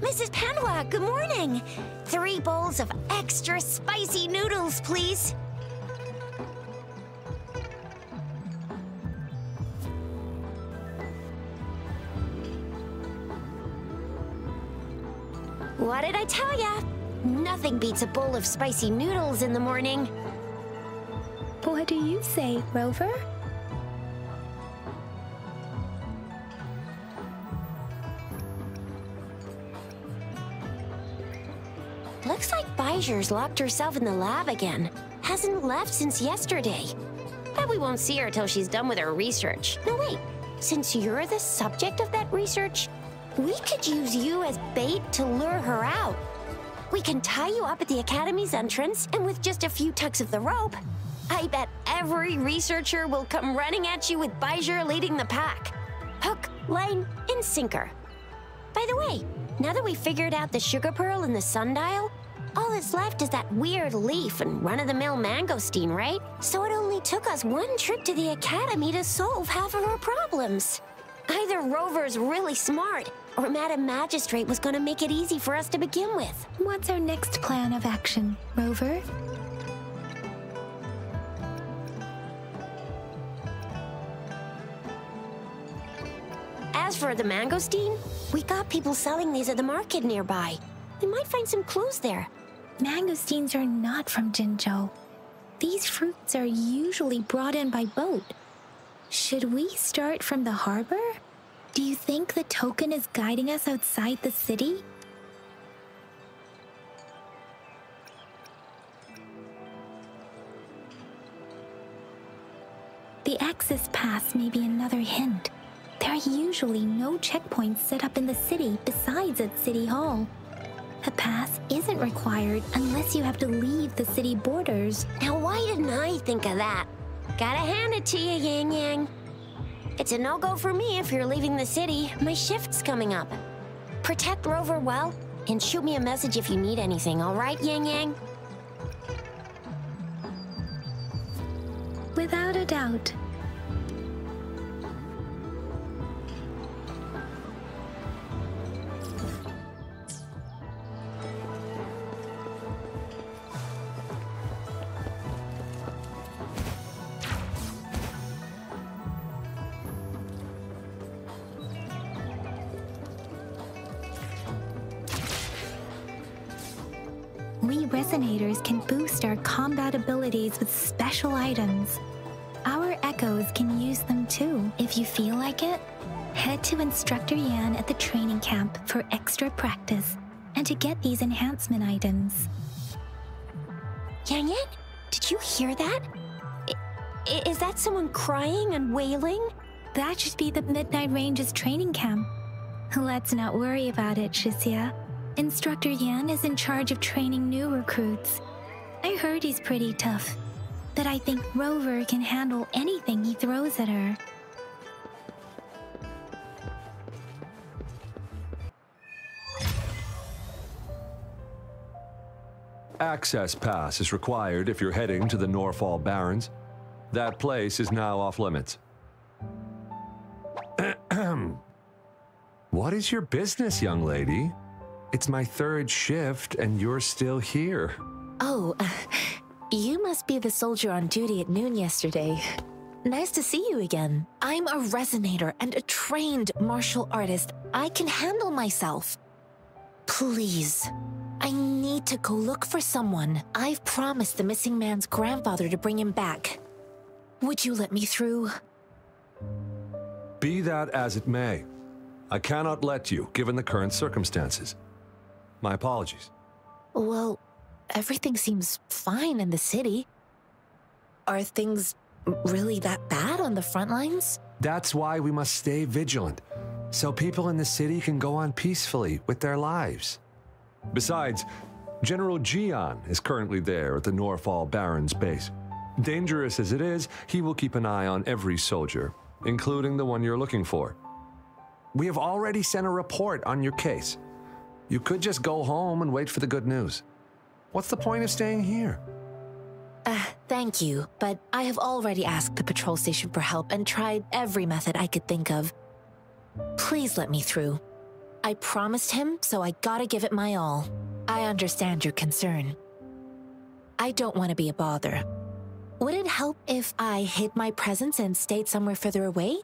Mrs. Panwa, good morning. 3 bowls of extra spicy noodles, please. What did I tell ya? Nothing beats a bowl of spicy noodles in the morning. What do you say, Rover? Looks like Bijur's locked herself in the lab again. Hasn't left since yesterday. Bet we won't see her till she's done with her research. No, wait. Since you're the subject of that research, we could use you as bait to lure her out. We can tie you up at the Academy's entrance, and with just a few tugs of the rope, I bet every researcher will come running at you with Bijur leading the pack. Hook, line, and sinker. By the way, now that we've figured out the sugar pearl and the sundial, all that's left is that weird leaf and run-of-the-mill mangosteen, right? So it only took us 1 trip to the Academy to solve half of our problems. Either Rover's really smart, or Madam Magistrate was gonna make it easy for us to begin with. What's our next plan of action, Rover? As for the mangosteen, we got people selling these at the market nearby. We might find some clues there. Mangosteens are not from Jinzhou. These fruits are usually brought in by boat. Should we start from the harbor? Do you think the token is guiding us outside the city? The access pass may be another hint. There are usually no checkpoints set up in the city besides at City Hall. A pass isn't required unless you have to leave the city borders. Now, why didn't I think of that? Gotta hand it to you, Yang Yang. It's a no-go for me if you're leaving the city. My shift's coming up. Protect Rover well, and shoot me a message if you need anything, all right, Yang Yang? Without a doubt. We resonators can boost our combat abilities with special items. Our echoes can use them too. If you feel like it, head to Instructor Yan at the training camp for extra practice and to get these enhancement items. Yang Yang, did you hear that? Is that someone crying and wailing? That should be the Midnight Ranges training camp. Let's not worry about it, Shixia. Instructor Yan is in charge of training new recruits. I heard he's pretty tough, but I think Rover can handle anything he throws at her. Access pass is required if you're heading to the Norfall Barrens. That place is now off limits. What is your business, young lady? It's my 3rd shift and you're still here. Oh, you must be the soldier on duty at noon yesterday. Nice to see you again. I'm a resonator and a trained martial artist. I can handle myself. Please, I need to go look for someone. I've promised the missing man's grandfather to bring him back. Would you let me through? Be that as it may, I cannot let you, given the current circumstances. My apologies. Well, everything seems fine in the city. Are things really that bad on the front lines? That's why we must stay vigilant, so people in the city can go on peacefully with their lives. Besides, General Jian is currently there at the Norfall Barrens base. Dangerous as it is, he will keep an eye on every soldier, including the one you're looking for. We have already sent a report on your case. You could just go home and wait for the good news. What's the point of staying here? Thank you, but I have already asked the patrol station for help and tried every method I could think of. Please let me through. I promised him, so I gotta give it my all. I understand your concern. I don't want to be a bother. Would it help if I hid my presence and stayed somewhere further away?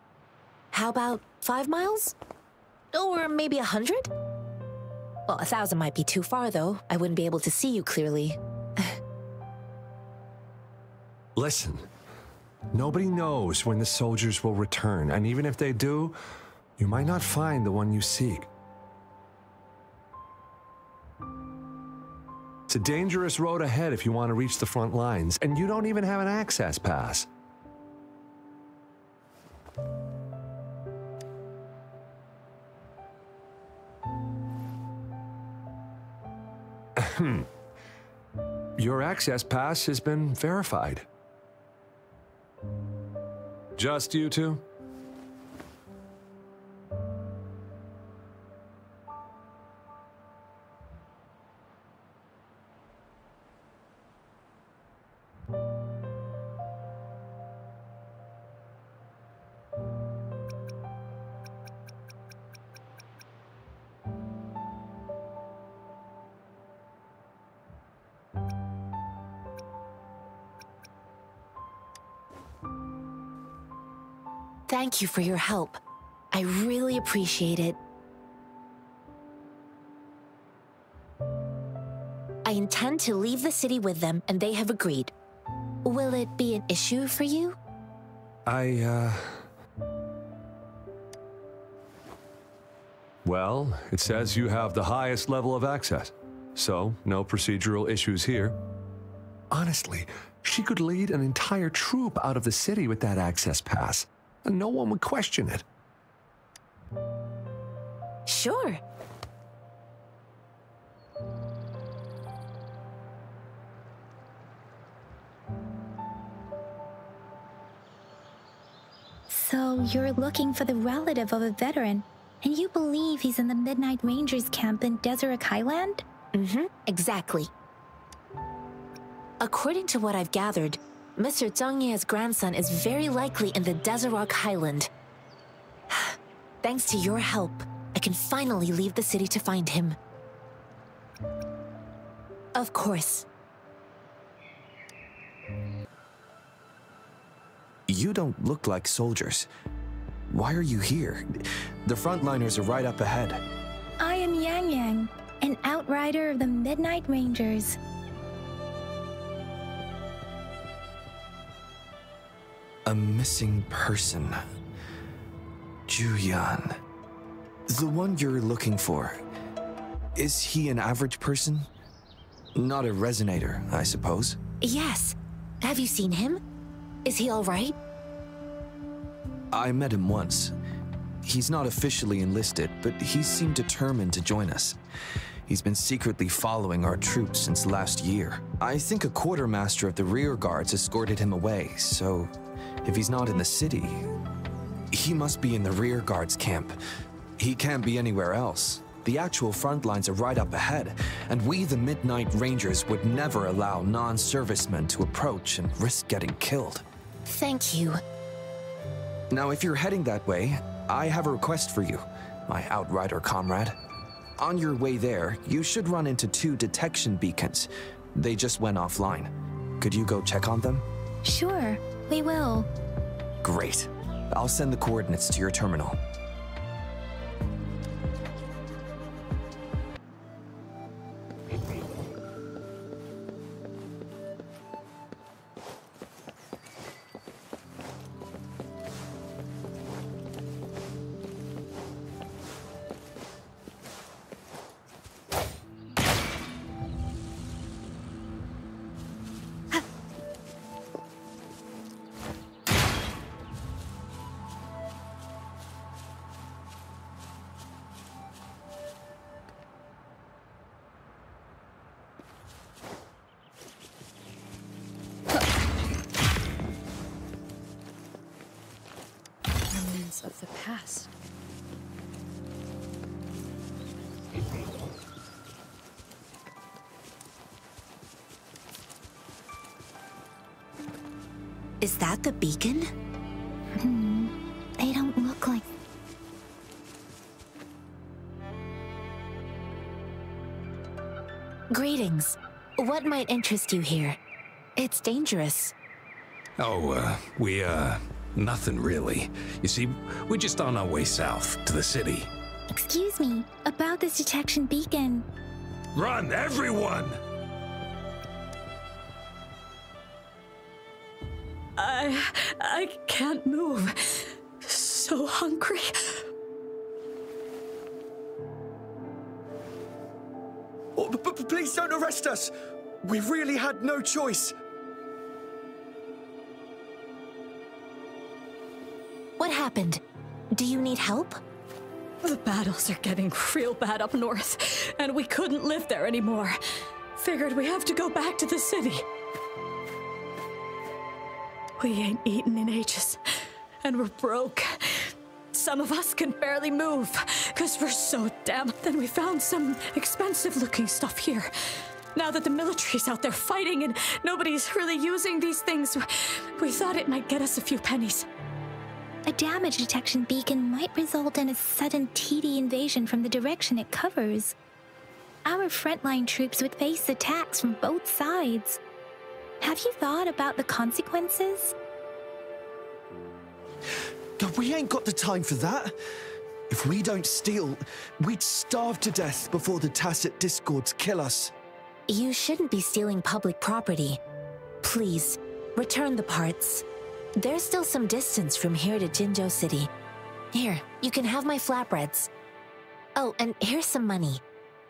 How about 5 miles? Or maybe 100? Well, 1,000 might be too far, though. I wouldn't be able to see you clearly. Listen, nobody knows when the soldiers will return, and even if they do, you might not find the one you seek. It's a dangerous road ahead if you want to reach the front lines, and you don't even have an access pass. Your access pass has been verified. Just you two? Thank you for your help. I really appreciate it. I intend to leave the city with them, and they have agreed. Will it be an issue for you? Well, it says you have the highest level of access, so no procedural issues here. Honestly, she could lead an entire troop out of the city with that access pass, and no one would question it. Sure. So you're looking for the relative of a veteran, and you believe he's in the Midnight Rangers camp in Deseret Highland? Mm-hmm, exactly. According to what I've gathered, Mr. Zhang Ye's grandson is very likely in the Deseret Highland. Thanks to your help, I can finally leave the city to find him. Of course. You don't look like soldiers. Why are you here? The frontliners are right up ahead. I am Yang Yang, an outrider of the Midnight Rangers. A missing person. Juyan. The one you're looking for. Is he an average person? Not a resonator, I suppose. Yes. Have you seen him? Is he all right? I met him once. He's not officially enlisted, but he seemed determined to join us. He's been secretly following our troops since last year. I think a quartermaster of the rear guards escorted him away, so if he's not in the city, he must be in the rear guards camp. He can't be anywhere else. The actual front lines are right up ahead, and we, the Midnight Rangers, would never allow non-servicemen to approach and risk getting killed. Thank you. Now, if you're heading that way, I have a request for you, my outrider comrade. On your way there, you should run into 2 detection beacons. They just went offline. Could you go check on them? Sure, we will. Great. I'll send the coordinates to your terminal. Of the past. Is that the beacon? They don't look like... Greetings. What might interest you here? It's dangerous. Oh, nothing really. You see, we're just on our way south to the city. Excuse me, about this detection beacon. Run, everyone! I can't move. So hungry. Oh, but please don't arrest us. We really had no choice. What happened? Do you need help? The battles are getting real bad up north, and we couldn't live there anymore. Figured we have to go back to the city. We ain't eaten in ages, and we're broke. Some of us can barely move, because we're so damn. Then we found some expensive-looking stuff here. Now that the military's out there fighting and nobody's really using these things, we thought it might get us a few pennies. A damage detection beacon might result in a sudden TD invasion from the direction it covers. Our frontline troops would face attacks from both sides. Have you thought about the consequences? We ain't got the time for that. If we don't steal, we'd starve to death before the tacit discords kill us. You shouldn't be stealing public property. Please, return the parts. There's still some distance from here to Jinzhou City. Here, you can have my flatbreads. Oh, and here's some money.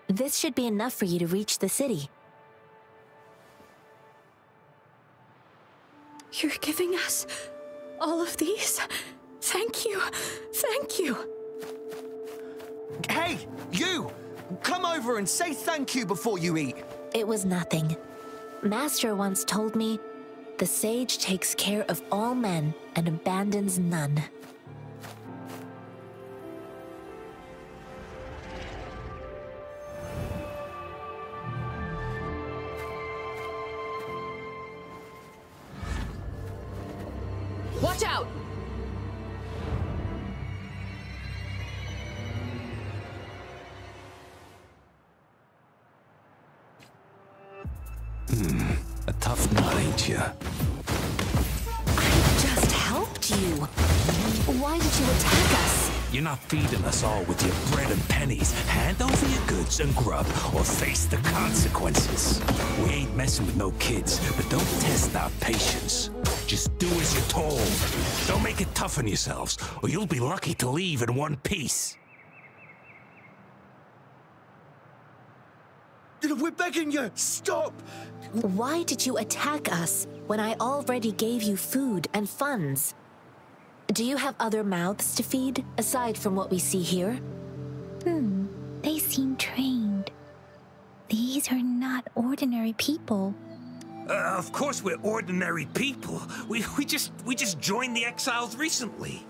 This should be enough for you to reach the city. You're giving us all of these? Thank you. Thank you. Hey, you! Come over and say thank you before you eat. It was nothing. Master once told me, the sage takes care of all men and abandons none. Watch out! A tough nut, ain't ya? I just helped you. Why did you attack us? You're not feeding us all with your bread and pennies. Hand over your goods and grub, or face the consequences. We ain't messing with no kids, but don't test our patience. Just do as you're told. Don't make it tough on yourselves, or you'll be lucky to leave in one piece. We're begging you, stop! Why did you attack us when I already gave you food and funds? Do you have other mouths to feed, aside from what we see here? They seem trained. These are not ordinary people. Of course we're ordinary people. We just joined the exiles recently.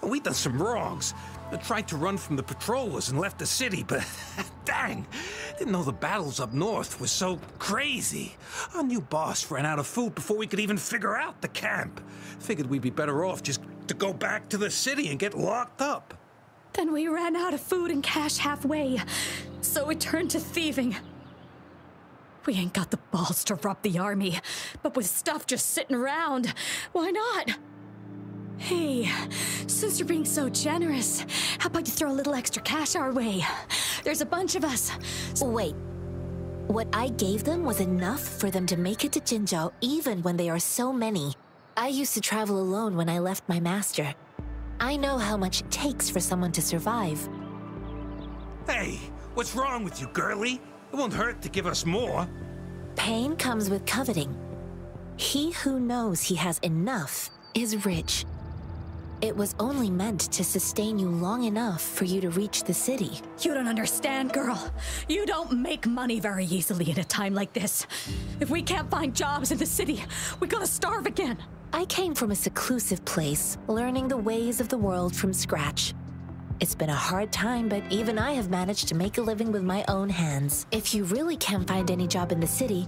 We done some wrongs. I tried to run from the patrollers and left the city, but dang, didn't know the battles up north were so crazy. Our new boss ran out of food before we could even figure out the camp. Figured we'd be better off just to go back to the city and get locked up. Then we ran out of food and cash halfway, so we turned to thieving. We ain't got the balls to rob the army, but with stuff just sitting around, why not? Hey, since you're being so generous, how about you throw a little extra cash our way? There's a bunch of us. Wait. What I gave them was enough for them to make it to Jinzhou even when they are so many. I used to travel alone when I left my master. I know how much it takes for someone to survive. Hey, what's wrong with you, girlie? It won't hurt to give us more. Pain comes with coveting. He who knows he has enough is rich. It was only meant to sustain you long enough for you to reach the city. You don't understand, girl. You don't make money very easily in a time like this. If we can't find jobs in the city, we're gonna starve again. I came from a seclusive place, learning the ways of the world from scratch. It's been a hard time, but even I have managed to make a living with my own hands. If you really can't find any job in the city,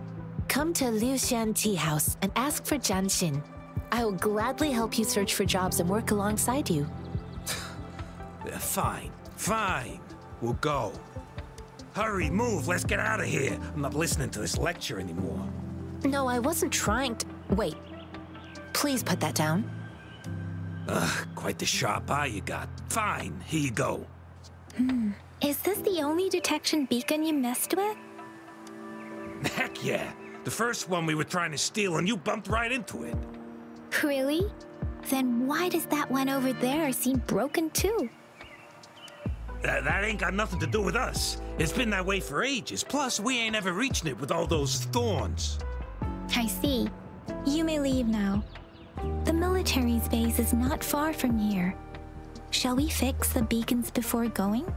come to Liu Xian Tea House and ask for Jian Xin. I will gladly help you search for jobs and work alongside you. Fine. We'll go. Hurry, move, let's get out of here. I'm not listening to this lecture anymore. No, I wasn't trying to... Wait. Please put that down. Ugh, quite the sharp eye you got. Fine, here you go. Is this the only detection beacon you messed with? Heck yeah. The first one we were trying to steal and you bumped right into it. Really? Then why does that one over there seem broken too? That ain't got nothing to do with us. It's been that way for ages. Plus, we ain't ever reaching it with all those thorns. I see. You may leave now. The military's base is not far from here. Shall we fix the beacons before going?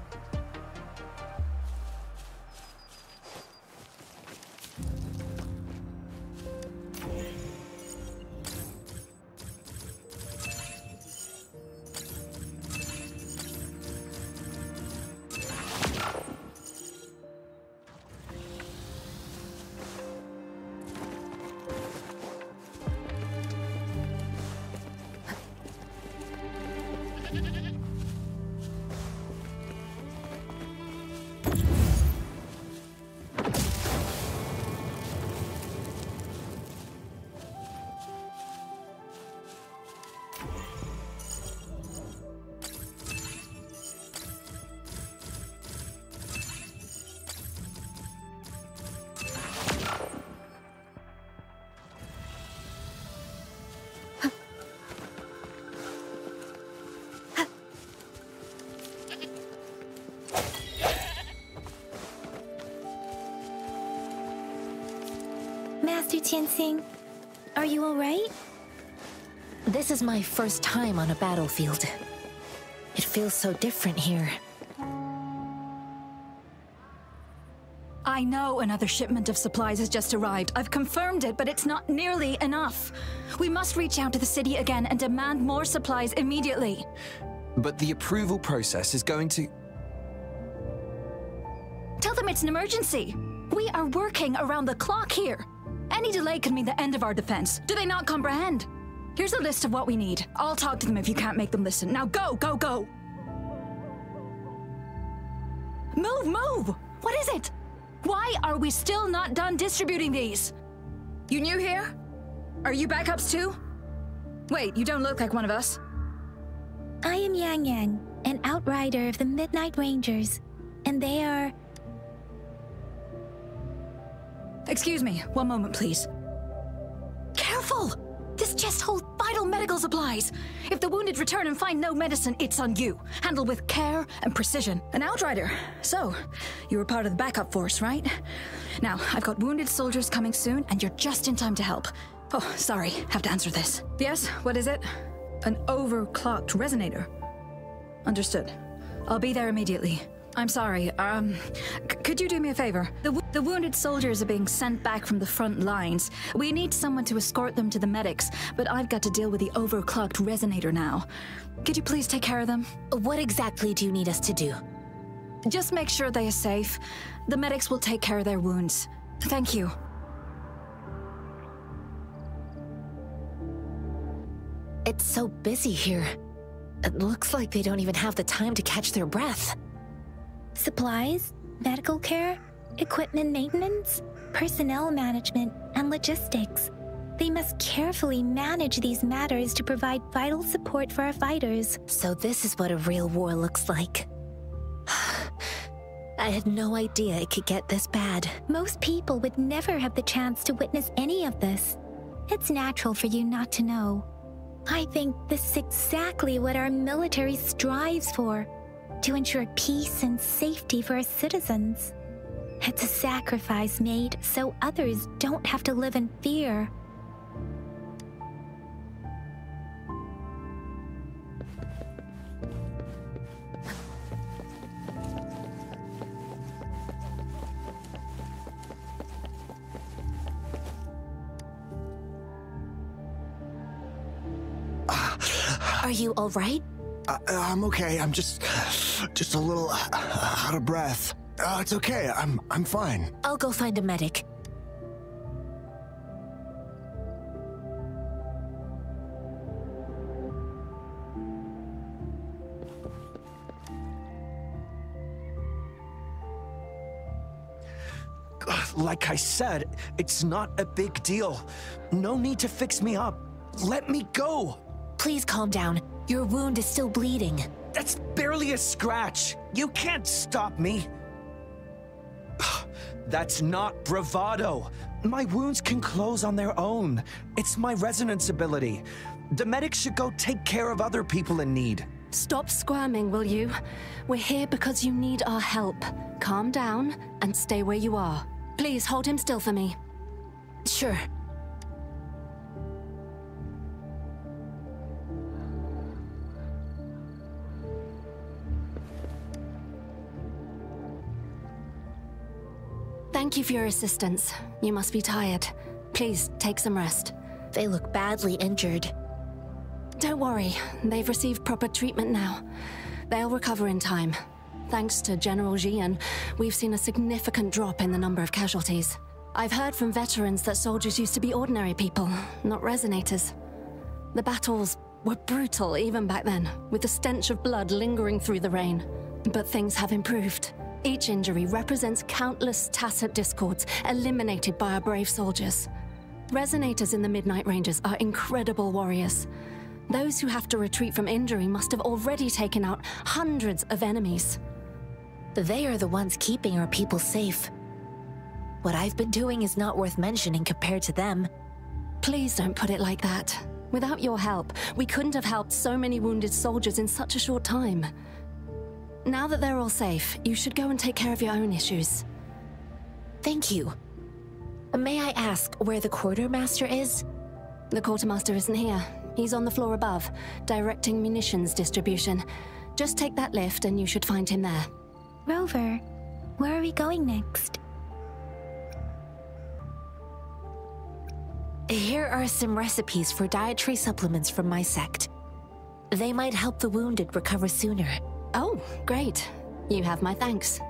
Master Tianxing, are you alright? This is my first time on a battlefield. It feels so different here. I know another shipment of supplies has just arrived. I've confirmed it, but it's not nearly enough. We must reach out to the city again and demand more supplies immediately. But the approval process is going to... Tell them it's an emergency. We are working around the clock here. Any delay could mean the end of our defense. Do they not comprehend? Here's a list of what we need. I'll talk to them if you can't make them listen. Now go, go, go! Move, move! What is it? Why are we still not done distributing these? You new here? Are you backups too? Wait, you don't look like one of us. I am Yang Yang, an outrider of the Midnight Rangers, and they are... Excuse me, one moment please. Careful! This chest holds vital medical supplies. If the wounded return and find no medicine, it's on you. Handle with care and precision. An outrider. So, you were part of the backup force, right? Now, I've got wounded soldiers coming soon, and you're just in time to help. Oh, sorry, have to answer this. Yes, what is it? An overclocked resonator. Understood. I'll be there immediately. I'm sorry, could you do me a favor? The wounded soldiers are being sent back from the front lines. We need someone to escort them to the medics, but I've got to deal with the overclocked resonator now. Could you please take care of them? What exactly do you need us to do? Just make sure they are safe. The medics will take care of their wounds. Thank you. It's so busy here. It looks like they don't even have the time to catch their breath. Supplies, medical care, equipment maintenance, personnel management, and logistics. They must carefully manage these matters to provide vital support for our fighters. So this is what a real war looks like. I had no idea it could get this bad. Most people would never have the chance to witness any of this. It's natural for you not to know. I think this is exactly what our military strives for. To ensure peace and safety for our citizens. It's a sacrifice made so others don't have to live in fear. Are you all right? I'm okay. I'm just a little out of breath. It's okay. I'm fine. I'll go find a medic. Like I said, it's not a big deal. No need to fix me up. Let me go. Please calm down. Your wound is still bleeding. That's barely a scratch. You can't stop me. That's not bravado. My wounds can close on their own. It's my resonance ability. The medics should go take care of other people in need. Stop squirming, will you? We're here because you need our help. Calm down and stay where you are. Please hold him still for me. Sure. Thank you for your assistance. You must be tired. Please take some rest. They look badly injured. Don't worry, they've received proper treatment now. They'll recover in time. Thanks to General Jian, we've seen a significant drop in the number of casualties. I've heard from veterans that soldiers used to be ordinary people, not resonators. The battles were brutal even back then, with the stench of blood lingering through the rain. But things have improved. Each injury represents countless tacit discords eliminated by our brave soldiers. Resonators in the Midnight Rangers are incredible warriors. Those who have to retreat from injury must have already taken out hundreds of enemies. They are the ones keeping our people safe. What I've been doing is not worth mentioning compared to them. Please don't put it like that. Without your help, we couldn't have helped so many wounded soldiers in such a short time. Now that they're all safe, you should go and take care of your own issues. Thank you. May I ask where the quartermaster is? The quartermaster isn't here. He's on the floor above, directing munitions distribution. Just take that lift and you should find him there. Rover, where are we going next? Here are some recipes for dietary supplements from my sect. They might help the wounded recover sooner. Oh, great. You have my thanks.